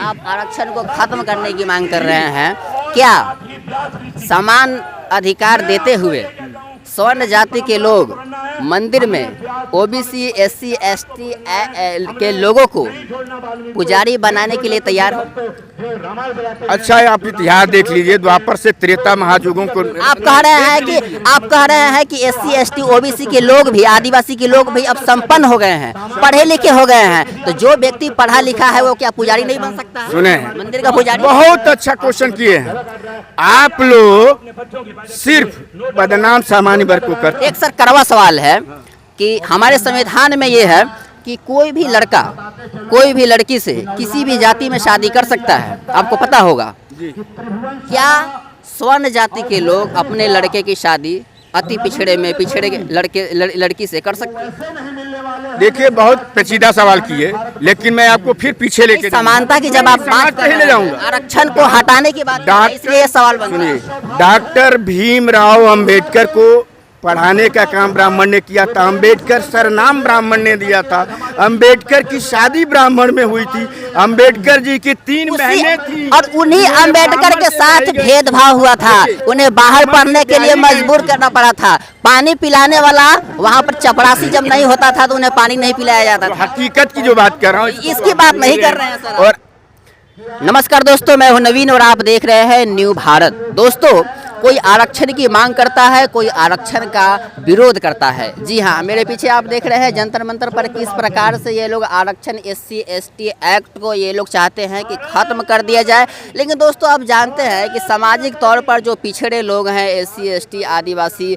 आप आरक्षण को खत्म करने की मांग कर रहे हैं। क्या समान अधिकार देते हुए स्वर्ण जाति के लोग मंदिर में ओबीसी एससी एसटी के लोगों को पुजारी बनाने के लिए तैयार हो? अच्छा है, आप इतिहास देख लीजिए, द्वापर से त्रेता महायुगों को आप कह रहे हैं कि एससी एसटी ओबीसी के लोग भी, आदिवासी के लोग भी अब संपन्न हो गए हैं, पढ़े लिखे हो गए हैं, तो जो व्यक्ति पढ़ा लिखा है वो क्या पुजारी नहीं बन सकता है? सुने, मंदिर का पुजारी। बहुत अच्छा क्वेश्चन किए हैं आप लोग। सिर्फ बदनाम सामान्य वर्ग को करते। एक सर कड़वा सवाल है कि हमारे संविधान में ये है कि कोई भी लड़का कोई भी लड़की से किसी भी जाति में शादी कर सकता है, आपको पता होगा। क्या स्वर्ण जाति के लोग अपने लड़के की शादी अति पिछड़े लड़की से कर सकते हैं? देखिए, बहुत पेचीदा सवाल किए, लेकिन मैं आपको फिर पीछे लेके समानता की जब आप बात कर रहे हैं, आरक्षण को हटाने की बात कर रहे हैं, इसलिए सवाल बनता है। डॉक्टर भीमराव अंबेडकर को पढ़ाने का काम ब्राह्मण ने किया था। अंबेडकर सरनाम ब्राह्मण ने दिया था। अंबेडकर की शादी ब्राह्मण में हुई थी। अंबेडकर जी की 3 बहनें थी और उन्हीं अंबेडकर के साथ भेदभाव हुआ था। उन्हें बाहर पढ़ने के लिए मजबूर करना पड़ा था। पानी पिलाने वाला वहाँ पर चपरासी जब नहीं होता था तो उन्हें पानी नहीं पिलाया जाता था। हकीकत की जो बात कर रहा हूँ, इसकी बात नहीं कर रहे हैं सर। और नमस्कार दोस्तों, मैं हूं नवीन और आप देख रहे हैं न्यू भारत। दोस्तों, कोई आरक्षण की मांग करता है, कोई आरक्षण का विरोध करता है। जी हाँ, मेरे पीछे आप देख रहे हैं जंतर मंतर पर किस प्रकार से ये लोग आरक्षण एससी एसटी एक्ट को ये लोग चाहते हैं कि ख़त्म कर दिया जाए। लेकिन दोस्तों, आप जानते हैं कि सामाजिक तौर पर जो पिछड़े लोग हैं, एससी एसटी आदिवासी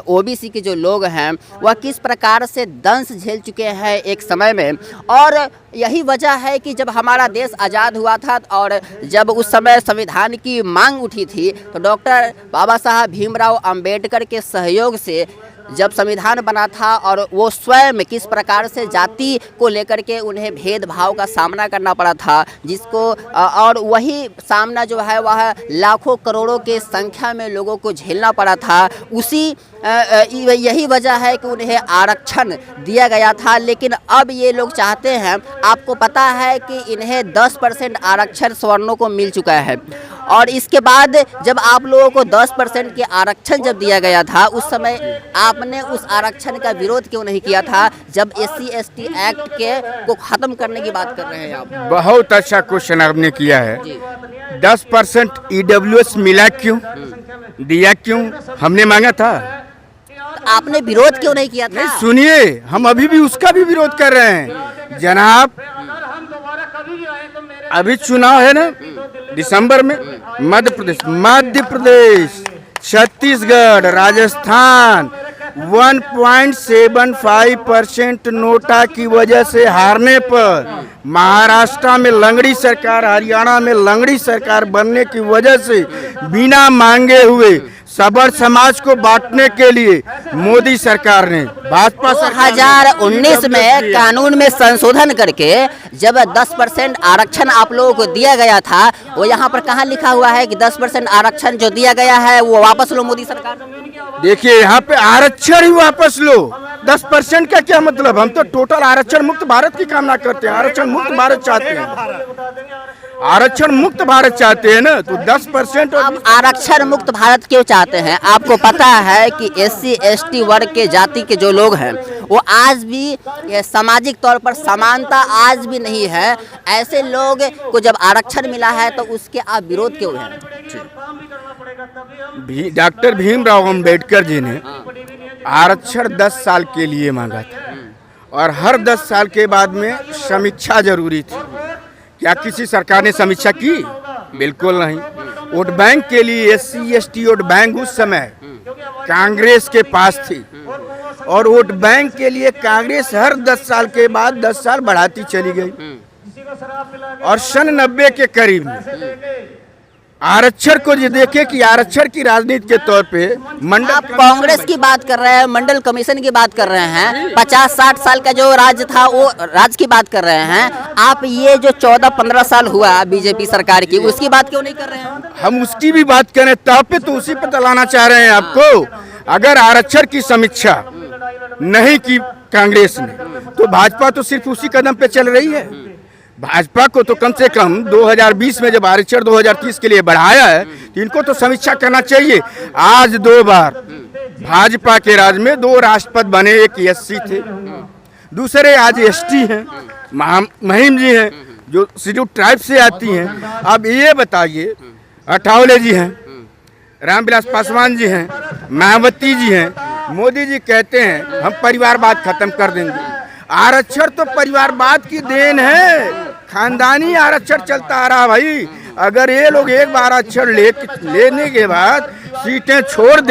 ओबीसी के जो लोग हैं, वह किस प्रकार से दंश झेल चुके हैं एक समय में। और यही वजह है कि जब हमारा देश आज़ाद हुआ था और जब उस समय संविधान की मांग उठी थी, तो डॉक्टर बाबा साहब भीमराव अंबेडकर के सहयोग से जब संविधान बना था और वो स्वयं किस प्रकार से जाति को लेकर के उन्हें भेदभाव का सामना करना पड़ा था, जिसको और वही सामना जो है वह लाखों करोड़ों के संख्या में लोगों को झेलना पड़ा था। उसी यही वजह है कि उन्हें आरक्षण दिया गया था। लेकिन अब ये लोग चाहते हैं, आपको पता है कि इन्हें 10% आरक्षण सवर्णों को मिल चुका है। और इसके बाद जब आप लोगों को 10% के आरक्षण जब दिया गया था, उस समय आपने उस आरक्षण का विरोध क्यों नहीं किया था जब एससी एसटी एक्ट के को ख़त्म करने की बात कर रहे हैं आप? बहुत अच्छा क्वेश्चन आपने किया है। 10% EWS मिला क्यों, दिया क्यों, हमने मांगा था। तो आपने विरोध क्यों नहीं किया था? नहीं, सुनिए, हम अभी भी उसका भी विरोध कर रहे हैं जनाब। अभी चुनाव है ना दिसंबर में, मध्य प्रदेश, छत्तीसगढ़, राजस्थान 1.75% नोटा की वजह से हारने पर, महाराष्ट्र में लंगड़ी सरकार, हरियाणा में लंगड़ी सरकार बनने की वजह से बिना मांगे हुए सबर समाज को बांटने के लिए मोदी सरकार ने, भाजपा 2019 में कानून में संशोधन करके जब 10% आरक्षण आप लोगों को दिया गया था, वो यहाँ पर कहाँ लिखा हुआ है कि 10% आरक्षण जो दिया गया है वो वापस लो मोदी सरकार? देखिए, यहाँ पे आरक्षण ही वापस लो। 10% का क्या मतलब? हम तो टोटल आरक्षण मुक्त भारत की कामना करते हैं। आरक्षण मुक्त भारत चाहते हैं, आरक्षण मुक्त भारत चाहते हैं ना, तो 10%। आप आरक्षण मुक्त भारत क्यों चाहते हैं? आपको पता है कि एससी एसटी वर्ग के जाति के जो लोग हैं, वो आज भी सामाजिक तौर पर समानता आज भी नहीं है। ऐसे लोग को जब आरक्षण मिला है तो उसके आप विरोध क्यों हैं? डॉक्टर भीमराव अंबेडकर जी ने आरक्षण 10 साल के लिए मांगा था और हर 10 साल के बाद में समीक्षा जरूरी थी। क्या किसी सरकार ने समीक्षा की? बिल्कुल नहीं। वोट बैंक के लिए एससी एसटी वोट बैंक उस समय कांग्रेस के पास थी और वोट बैंक के लिए कांग्रेस हर 10 साल के बाद 10 साल बढ़ाती चली गई। और सन 90 के करीब में आरक्षण को जो देखे कि आरक्षण की राजनीति के तौर पे मंडल, आप कांग्रेस की बात कर रहे हैं, मंडल कमीशन की बात कर रहे हैं, 50-60 साल का जो राज्य था वो राज्य की बात कर रहे हैं। आप ये जो 14-15 साल हुआ बीजेपी सरकार की, उसकी बात क्यों नहीं कर रहे हैं? हम उसकी भी बात करें तब पे तो उसी पे तलाना चाह रहे हैं आपको। अगर आरक्षण की समीक्षा नहीं की कांग्रेस ने, तो भाजपा तो सिर्फ उसी कदम पे चल रही है। भाजपा को तो कम से कम 2020 में जब आरक्षण 2030 के लिए बढ़ाया है तो इनको तो समीक्षा करना चाहिए। आज 2 बार भाजपा के राज में 2 राष्ट्रपति बने, एक एससी थे, दूसरे आज एसटी हैं, महिम जी हैं जो शेड्यूल ट्राइब से आती हैं। अब ये बताइए, अठावले जी हैं, रामविलास पासवान जी हैं, मायावती जी हैं, मोदी जी कहते हैं हम परिवारवाद खत्म कर देंगे। आरक्षण तो परिवारवाद की देन है, खानदानी आरक्षण चलता आ रहा भाई। अगर ये लोग एक बार आरक्षण लेने के बाद सीटें छोड़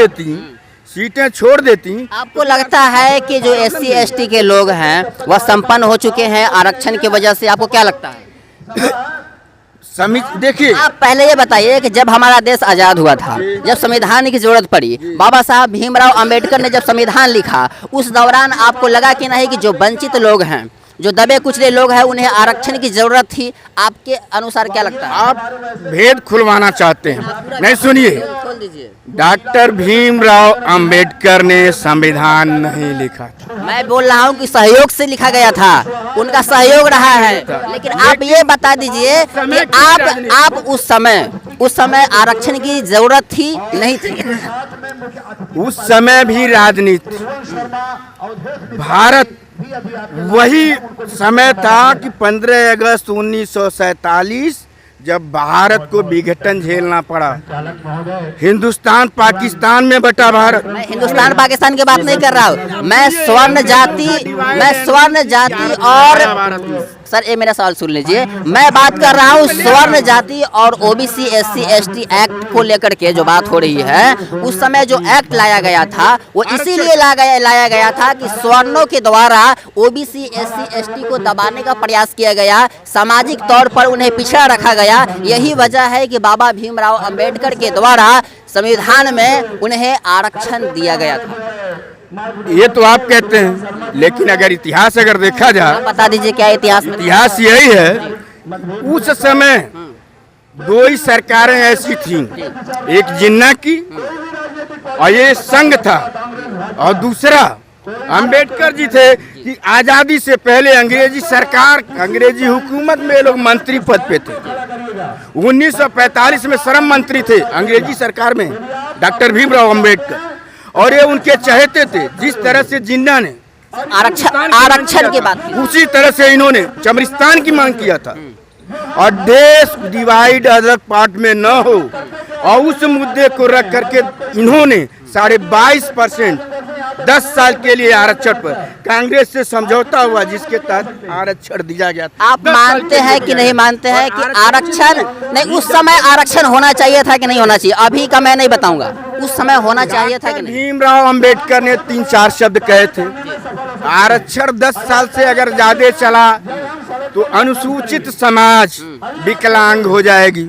देती आपको लगता है कि जो SC ST के लोग हैं वह संपन्न हो चुके हैं आरक्षण की वजह से? आपको क्या लगता है? देखिए, आप पहले ये बताइए कि जब हमारा देश आज़ाद हुआ था, जब संविधान की जरूरत पड़ी, बाबा साहब भीमराव अंबेडकर ने जब संविधान लिखा, उस दौरान आपको लगा कि नहीं कि जो वंचित लोग हैं, जो दबे कुचले लोग हैं, उन्हें आरक्षण की जरूरत थी? आपके अनुसार क्या लगता है? आप भेद खुलवाना चाहते हैं? नहीं, सुनिए, खोल दीजिए। डॉक्टर भीमराव अंबेडकर ने संविधान नहीं लिखा था। मैं बोल रहा हूँ कि सहयोग से लिखा गया था, उनका सहयोग रहा है। लेकिन आप ये बता दीजिए कि आप उस समय आरक्षण की जरूरत थी नहीं थी? उस समय भी राजनीति, भारत वही समय था कि 15 अगस्त 1947 जब भारत को विघटन झेलना पड़ा, हिंदुस्तान पाकिस्तान में बटा भारत। मैं हिंदुस्तान पाकिस्तान की बात नहीं कर रहा हूँ, मैं स्वर्ण जाति और सर ये मेरा सवाल सुन लीजिए, मैं बात कर रहा हूँ स्वर्ण जाति और OBC SC ST एक्ट को लेकर के जो बात हो रही है। उस समय जो एक्ट लाया गया था वो इसीलिए लाया गया था कि स्वर्णों के द्वारा OBC SC ST को दबाने का प्रयास किया गया, सामाजिक तौर पर उन्हें पिछड़ा रखा गया। यही वजह है कि बाबा भीमराव अंबेडकर के द्वारा संविधान में उन्हें आरक्षण दिया गया था। ये तो आप कहते हैं, लेकिन अगर इतिहास देखा जाए, बता दीजिए क्या इतिहास में? इतिहास यही है, उस समय 2 ही सरकारें ऐसी थीं, एक जिन्ना की और ये संघ था, और दूसरा अंबेडकर जी थे कि आजादी से पहले अंग्रेजी हुकूमत में लोग मंत्री पद पे थे। 1945 में श्रम मंत्री थे अंग्रेजी सरकार में डॉक्टर भीमराव अंबेडकर, और ये उनके चहेते थे। जिस तरह से जिन्ना ने आरक्षण की बात की, उसी तरह से इन्होंने चमरिस्तान की मांग किया था, और देश डिवाइड अलग पार्ट में न हो, और उस मुद्दे को रख करके इन्होंने 22.5% 10 साल के लिए आरक्षण पर कांग्रेस से समझौता हुआ, जिसके तहत आरक्षण दिया गया था। आप मानते हैं कि नहीं मानते हैं कि आरक्षण नहीं, उस समय आरक्षण होना चाहिए था कि नहीं होना चाहिए? अभी का मैं नहीं बताऊंगा, उस समय होना चाहिए था कि नहीं? भीमराव अंबेडकर ने 3-4 शब्द कहे थे। आरक्षण 10 साल से अगर ज्यादा चला तो अनुसूचित समाज विकलांग हो जाएगी।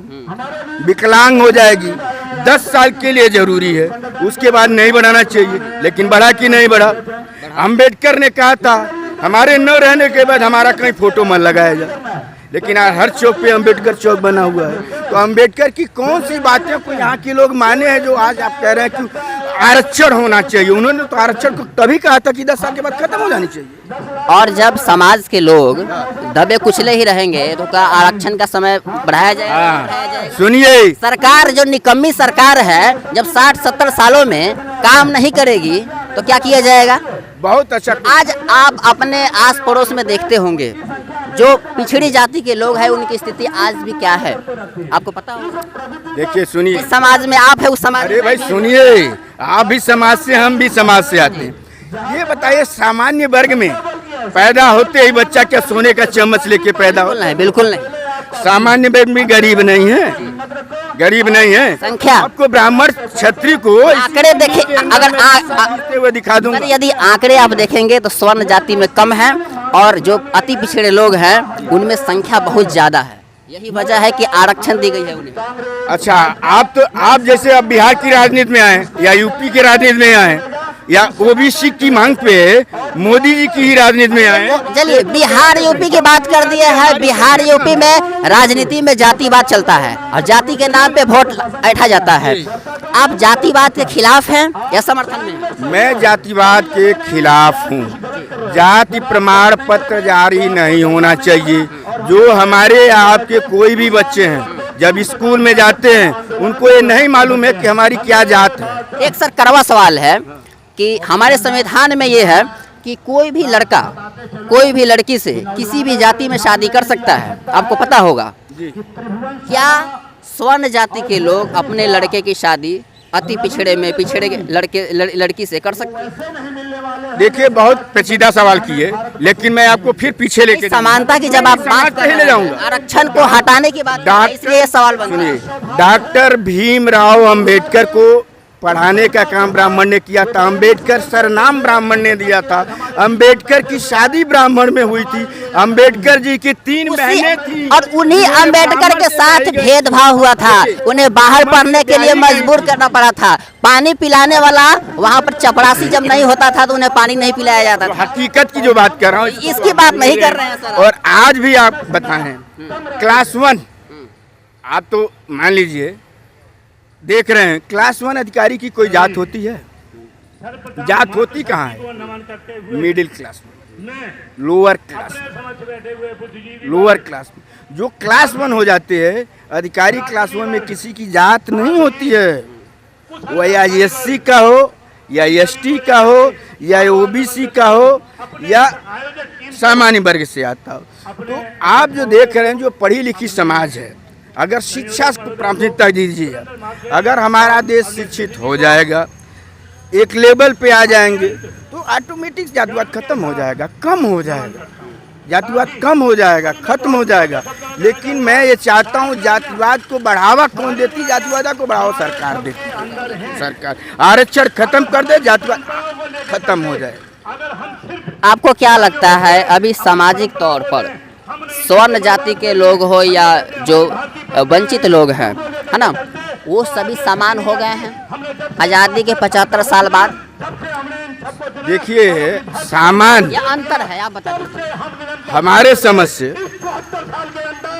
10 साल के लिए जरूरी है, उसके बाद नहीं बढ़ाना चाहिए। लेकिन बढ़ा कि नहीं बढ़ा? अंबेडकर ने कहा था हमारे न रहने के बाद हमारा कहीं फोटो मत लगाया जाए, लेकिन हर चौक पे अंबेडकर चौक बना हुआ है। तो अंबेडकर की कौन सी बातें को यहाँ के लोग माने हैं जो आज आप कह रहे हैं कि आरक्षण होना चाहिए? उन्होंने तो आरक्षण को तभी कहा था कि 10 साल के बाद खत्म हो जानी चाहिए। और जब समाज के लोग दबे कुचले ही रहेंगे तो क्या आरक्षण का समय बढ़ाया जाएगा? सुनिए, सरकार जो निकम्मी सरकार है, जब 60-70 सालों में काम नहीं करेगी तो क्या किया जाएगा? बहुत अच्छा। आज आप अपने आस पड़ोस में देखते होंगे जो पिछड़ी जाति के लोग हैं, उनकी स्थिति आज भी क्या है आपको पता होगा? देखिए, सुनिए, इस समाज में आप है, उस समाज अरे भाई सुनिए, आप भी समाज से, हम भी समाज से आते हैं। ये बताइए, सामान्य वर्ग में पैदा होते ही बच्चा क्या सोने का चम्मच लेके पैदा हो? नहीं, बिल्कुल नहीं। सामान्य वर्ग में गरीब नहीं है। संख्या आपको ब्राह्मण क्षत्रिय को आंकड़े देखे, अगर वो दिखा दूंगा। यदि आंकड़े आप देखेंगे तो स्वर्ण जाति में कम है, और जो अति पिछड़े लोग हैं उनमें संख्या बहुत ज्यादा है। यही वजह है कि आरक्षण दी गई है उन्हें। अच्छा, आप जैसे अब बिहार की राजनीति में आए या यूपी की राजनीति में आए या OBC की मांग पे मोदी जी की ही राजनीति में आए। चलिए, बिहार यूपी की बात कर दिए हैं। बिहार यूपी में राजनीति में जातिवाद चलता है और जाति के नाम पे वोट ऐठा जाता है। आप जातिवाद के खिलाफ हैं या समर्थन में? मैं जातिवाद के खिलाफ हूँ। जाति प्रमाण पत्र जारी नहीं होना चाहिए। जो हमारे आपके कोई भी बच्चे हैं जब स्कूल में जाते हैं उनको ये नहीं मालूम है कि हमारी क्या जात है। एक सर कड़वा सवाल है कि हमारे संविधान में ये है कि कोई भी लड़का कोई भी लड़की से किसी भी जाति में शादी कर सकता है, आपको पता होगा। क्या स्वर्ण जाति के लोग अपने लड़के की शादी अति पिछड़े में पिछड़े लड़की से कर सकते हैं? देखिए बहुत पेचीदा सवाल किए, लेकिन मैं आपको फिर पीछे लेके समानता की जब आप बात कर ले जाऊंगा, आरक्षण को हटाने की बात कर रहे हैं, इसलिए ये सवाल बनता है। डॉक्टर भीमराव अंबेडकर को पढ़ाने का काम ब्राह्मण ने किया था, अंबेडकर सरनाम ब्राह्मण ने दिया था, अंबेडकर की शादी ब्राह्मण में हुई थी, अंबेडकर जी की 3 बहनें थी और उन्हीं अंबेडकर के साथ भेदभाव हुआ था, उन्हें बाहर पढ़ने के लिए मजबूर करना पड़ा था। पानी पिलाने वाला वहाँ पर चपरासी जब नहीं होता था तो उन्हें पानी नहीं पिलाया जाता था। हकीकत की जो बात कर रहा हूँ इसकी बात नहीं कर रहे हैं सर। और आज भी आप बताएं क्लास 1 आप तो मान लीजिए देख रहे हैं क्लास 1 अधिकारी की कोई जात होती है? जात होती कहाँ है? मिडिल क्लास में, लोअर क्लास में, लोअर क्लास में। जो क्लास 1 हो जाते हैं अधिकारी क्लास 1 में किसी की जात नहीं होती है, वह या SC का हो या ST का हो या OBC का हो या सामान्य वर्ग से आता हो। तो आप जो देख रहे हैं जो पढ़ी लिखी समाज है, अगर शिक्षा को प्राथमिकता दीजिए, अगर हमारा देश शिक्षित हो जाएगा, एक लेवल पे आ जाएंगे तो ऑटोमेटिक जातिवाद खत्म हो जाएगा, कम हो जाएगा, जातिवाद कम हो जाएगा, खत्म हो जाएगा। लेकिन मैं ये चाहता हूँ जातिवाद को बढ़ावा कौन देती? जातिवाद को बढ़ावा सरकार देती है। सरकार आरक्षण खत्म कर दे, जातिवाद खत्म हो जाए। आपको क्या लगता है अभी सामाजिक तौर पर स्वर्ण जाति के लोग हो या जो वंचित लोग हैं, है ना, वो सभी समान हो गए हैं आज़ादी के 75 साल बाद? देखिए सामान या अंतर है, आप बता दीजिए। हमारे समझ से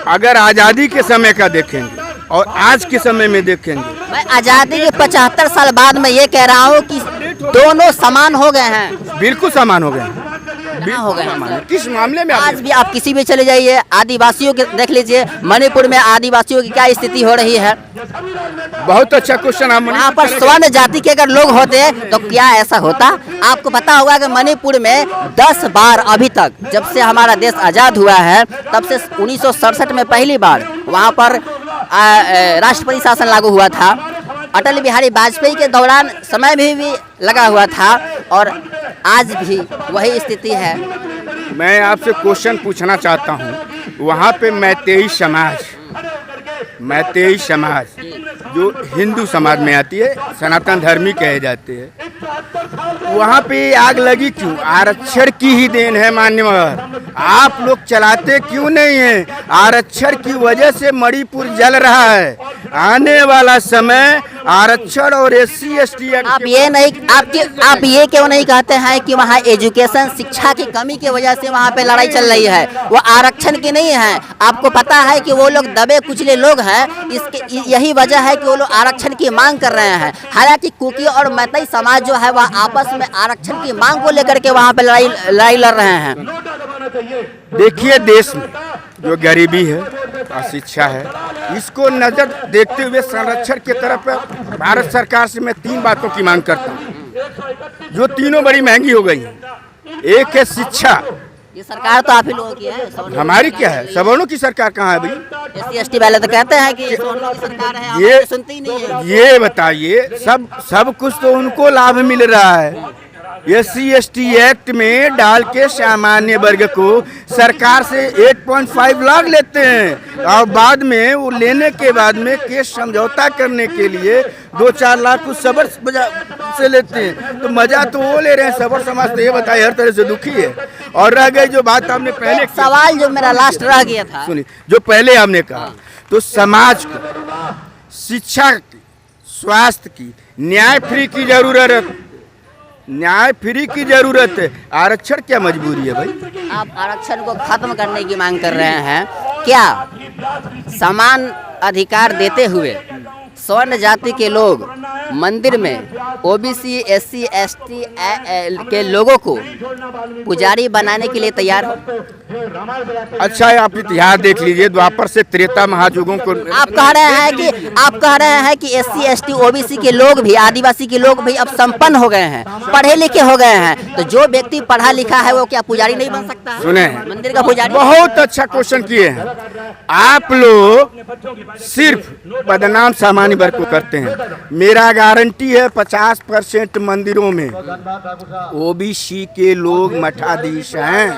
अगर आज़ादी के समय का देखेंगे और आज के समय में देखेंगे, मैं आज़ादी के 75 साल बाद में ये कह रहा हूँ कि दोनों समान हो गए हैं। बिल्कुल समान हो गए हैं। हो गए हैं। किस मामले में? आज भी आप किसी भी चले जाइए, आदिवासियों के देख लीजिए, मणिपुर में आदिवासियों की क्या स्थिति हो रही है। बहुत अच्छा क्वेश्चन। वहाँ पर स्वर्ण जाति के अगर लोग होते तो क्या ऐसा होता? आपको पता होगा कि मणिपुर में 10 बार अभी तक, जब से हमारा देश आज़ाद हुआ है तब से 1967 में पहली बार वहाँ पर राष्ट्रपति शासन लागू हुआ था। अटल बिहारी वाजपेयी के दौरान समय भी लगा हुआ था और आज भी वही स्थिति है। मैं आपसे क्वेश्चन पूछना चाहता हूँ, वहाँ पे मैतेई समाज जो हिंदू समाज में आती है, सनातन धर्मी कहे जाते हैं, वहाँ पे आग लगी क्यों? आरक्षण की ही देन है मान्यवर। आप लोग चलाते क्यों नहीं हैं? आरक्षण की वजह से मणिपुर जल रहा है। आने वाला समय आरक्षण और SC ST आप ये क्यों नहीं कहते हैं कि वहाँ एजुकेशन शिक्षा की कमी की वजह से वहाँ पे लड़ाई चल रही है? वो आरक्षण की नहीं है। आपको पता है कि वो लोग दबे कुचले लोग हैं, इसके यही वजह है कि वो लोग आरक्षण की मांग कर रहे हैं। हालांकि कुकी और मैतेई समाज जो है वह आपस में आरक्षण की मांग को लेकर के वहाँ पे लड़ाई लड़ रहे हैं। देखिए देश में जो गरीबी है, अशिक्षा है, इसको नजर देखते हुए संरक्षण की तरफ भारत सरकार से मैं 3 बातों की मांग करता हूँ जो तीनों बड़ी महंगी हो गई हैं। एक है शिक्षा। ये सरकार तो आप ही लोगों की है, हमारी क्या है? सवर्णों की सरकार कहाँ है भाई? SC ST वाले तो कहते हैं कि सवर्णों की सरकार है, ये आप सुनती ही नहीं है। ये बताइए, सब कुछ तो उनको लाभ मिल रहा है। SC ST एक्ट में डाल के सामान्य वर्ग को सरकार से 8.5 लाख लेते हैं और बाद में वो लेने के बाद में केस समझौता करने के लिए 2-4 लाख कुछ सबर से लेते हैं। तो मजा तो वो ले रहे हैं, सबर समाज तो ये बताइए हर तरह से दुखी है। और रह गई जो बात आपने पहले, सवाल जो मेरा लास्ट रह गया था, सुनिए, जो पहले हमने कहा, तो समाज को शिक्षा की, स्वास्थ्य की, न्याय फ्री की जरूरत है। आरक्षण क्या मजबूरी है भाई? आप आरक्षण को खत्म करने की मांग कर रहे हैं। क्या समान अधिकार देते हुए स्वर्ण जाति के लोग मंदिर में OBC SC ST के लोगों को पुजारी बनाने के लिए तैयार हो? अच्छा है, आप इतिहास देख लीजिए, द्वापर से त्रेता महायुगों को आप कह रहे हैं कि SC ST OBC के लोग भी, आदिवासी के लोग भी अब संपन्न हो गए हैं, पढ़े लिखे हो गए हैं, तो जो व्यक्ति पढ़ा लिखा है वो क्या पुजारी नहीं बन सकता है? सुने, मंदिर का पुजारी? बहुत अच्छा क्वेश्चन किए हैं आप लोग। सिर्फ बदनाम सामान्य वर्ग को करते हैं। मेरा गारंटी है 50% मंदिरों में OBC के लोग मठाधीश हैं,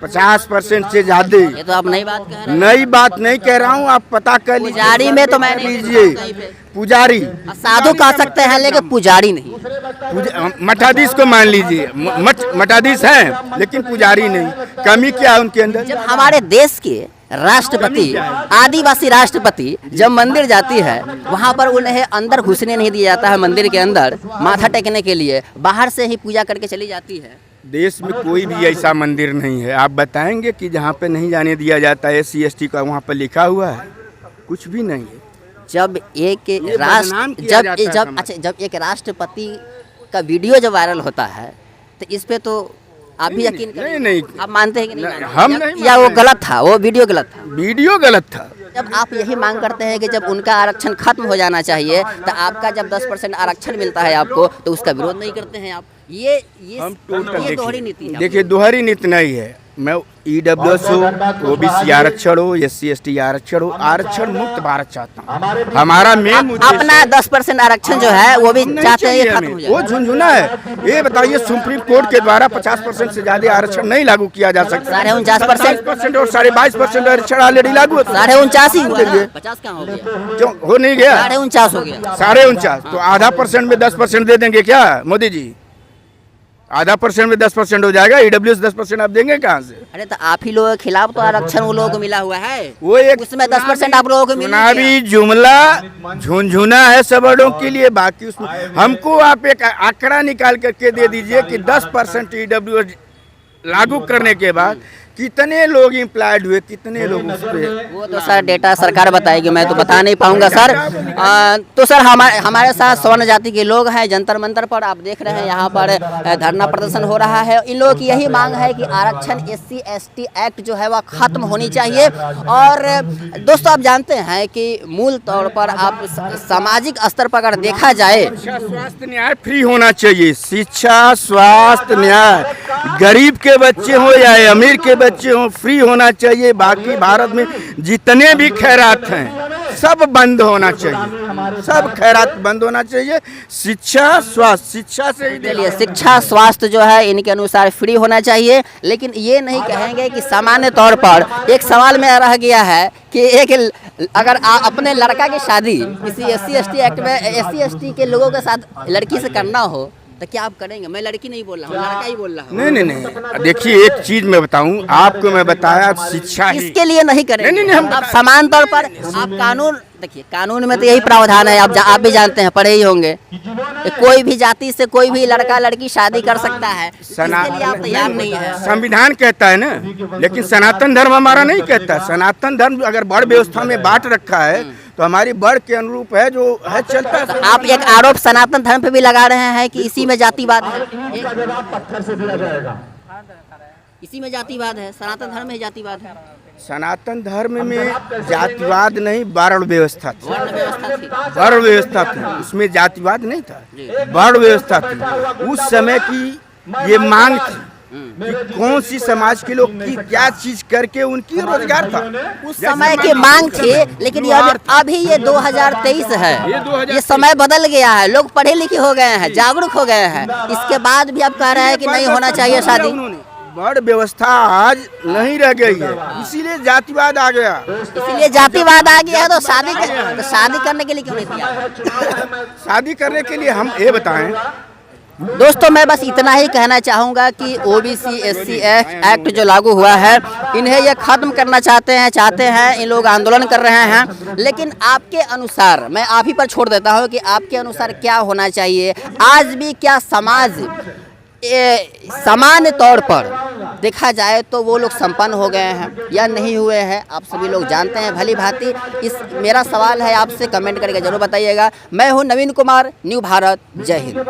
50% से ज्यादा। ये तो आप नई बात कह रहे हैं। नई बात नहीं कह रहा हूँ, आप पता कर लीजिए। पुजारी में तो मैं लीजिए, पुजारी साधु कह सकते हैं लेकिन पुजारी नहीं। मठाधीश को मान लीजिए, मठाधीश हैं लेकिन पुजारी नहीं। कमी क्या है उनके अंदर? जब हमारे देश के राष्ट्रपति, आदिवासी राष्ट्रपति जब मंदिर जाती है, वहाँ पर उन्हें अंदर घुसने नहीं दिया जाता है, मंदिर के अंदर माथा टेकने के लिए बाहर से ही पूजा करके चली जाती है। देश में कोई भी ऐसा मंदिर नहीं है, आप बताएंगे कि जहाँ पे नहीं जाने दिया जाता है SC ST का, वहाँ पर लिखा हुआ है? कुछ भी नहीं है। जब एक बदनाम किया जाता है समाज। जब एक राष्ट्रपति का वीडियो जब वायरल होता है तो इस पे तो आप भी यकीन करें? नहीं, आप मानते हैं कि नहीं मानते? हम नहीं या वो मानते। गलत था, वो वीडियो गलत था? वीडियो गलत था। जब आप यही मांग करते हैं कि जब उनका आरक्षण खत्म हो जाना चाहिए, तो आपका जब 10% आरक्षण मिलता है आपको, तो उसका विरोध नहीं करते हैं आप? ये हम टोटल ये दोहरी नीति है। देखिए, दोहरी नीति नहीं है। मैं EWS हो, OBC आरक्षण हो, SC ST आरक्षण हो, आरक्षण मुक्त भारत चाहता हूँ। हमारा मेन अपना 10% आरक्षण जो है वो भी चाहते हैं ये खत्म हो जाए। वो झुनझुना है। ये बताइए, सुप्रीम कोर्ट के द्वारा 50% से ज्यादा आरक्षण नहीं लागू किया जा सकता। 49% और 22.5% आरक्षण ऑलरेडी लागू होता है। 49.5 ही हुआ ना? 50 कहाँ हो गया? क्यों हो नहीं गया? 49.5 हो गया। 49.5 तो आधा % में 10% दे देंगे क्या मोदी जी? आधा % में 10% हो जाएगा। EWS 10% आप देंगे कहाँ से? अरे तो आप ही लोगों के खिलाफ तो आरक्षण वो लोगों को मिला हुआ है, वो एक उसमें 10% आप लोगों को मिला। चुनावी जुमला झुनझुना है सबड़ों के लिए। बाकी उसमें हमको आप एक आंकड़ा निकाल करके दे दीजिए कि 10% EWS लागू करने के बाद कितने लोग इम्प्लॉयड हुए, कितने लोग उस पे। वो तो सर डेटा सरकार बताएगी, मैं तो बता नहीं पाऊंगा सर। तो सर हमारे साथ स्वर्ण जाति के लोग हैं। जंतर मंतर पर आप देख रहे हैं, यहाँ पर धरना प्रदर्शन हो रहा है। इन लोगों की यही मांग है कि आरक्षण SC ST एक्ट जो है वह खत्म होनी चाहिए। और दोस्तों, आप जानते हैं कि मूल तौर पर आप सामाजिक स्तर पर अगर देखा जाए, स्वास्थ्य न्याय फ्री होना चाहिए। शिक्षा, स्वास्थ्य न्याय, गरीब के बच्चे हो या अमीर के बच्चे हो, फ्री होना चाहिए। बाकी भारत में जितने भी खैरात हैं सब बंद होना चाहिए, सब खैरात बंद होना चाहिए। शिक्षा, स्वास्थ्य, शिक्षा से ही चलिए शिक्षा स्वास्थ्य जो है इनके अनुसार फ्री होना चाहिए। लेकिन ये नहीं कहेंगे कि सामान्य तौर पर एक सवाल में रह गया है कि एक अगर अपने लड़का की शादी किसी SC ST एक्ट में SC ST के लोगों के साथ लड़की से करना हो तो क्या आप करेंगे? मैं लड़की नहीं बोल रहा हूँ, लड़का ही बोल रहा हूँ। नहीं। देखिए, एक चीज मैं बताऊं आपको, मैं बताया शिक्षा ही इसके लिए नहीं करेंगे। नहीं, हम आप समान तौर पर आप कानून देखिए, कानून में तो यही प्रावधान है। आप भी जानते हैं, पढ़े ही होंगे, कोई भी जाति से कोई भी लड़का लड़की शादी कर सकता है। इसके लिए आप तैयार नहीं है। संविधान कहता है ना, लेकिन सनातन धर्म हमारा नहीं कहता। सनातन धर्म अगर बड़ व्यवस्था में बांट रखा है तो हमारी बड़ के अनुरूप है, जो है चलता है। आप एक आरोप सनातन धर्म पे भी लगा रहे हैं कि इसी में जातिवाद है। इसी में जातिवाद है, सनातन धर्म में जातिवाद है। सनातन धर्म में जातिवाद नहीं, वर्ण व्यवस्था थी। वर्ण व्यवस्था थी। वर्ण व्यवस्था थी, उसमें जातिवाद नहीं था, वर्ण व्यवस्था थी। उस समय की ये मांग थी कि कौन सी समाज के लोग की क्या चीज करके उनकी रोजगार था। उस समय की मांग थी। लेकिन अभी ये 2023 है, ये समय बदल गया है, लोग पढ़े लिखे हो गए हैं, जागरूक हो गए हैं। इसके बाद भी आप कह रहे हैं कि नहीं होना चाहिए शादी। वर्ण व्यवस्था आज नहीं रह गई है, इसीलिए जातिवाद आ गया। इसीलिए जातिवाद आ गया है। तो शादी करने के लिए क्यों नहीं दिया? शादी करने के लिए हम ये बताएं दोस्तों, मैं बस इतना ही कहना चाहूँगा कि OBC SC एक्ट जो लागू हुआ है, इन्हें ये ख़त्म करना चाहते हैं। इन लोग आंदोलन कर रहे हैं। लेकिन आपके अनुसार, मैं आप ही पर छोड़ देता हूँ कि आपके अनुसार क्या होना चाहिए? आज भी क्या समाज सामान्य तौर पर देखा जाए तो वो लोग संपन्न हो गए हैं या नहीं हुए हैं? आप सभी लोग जानते हैं भली भांति। मेरा सवाल है आपसे, कमेंट करके जरूर बताइएगा। मैं हूँ नवीन कुमार, न्यू भारत। जय हिंद।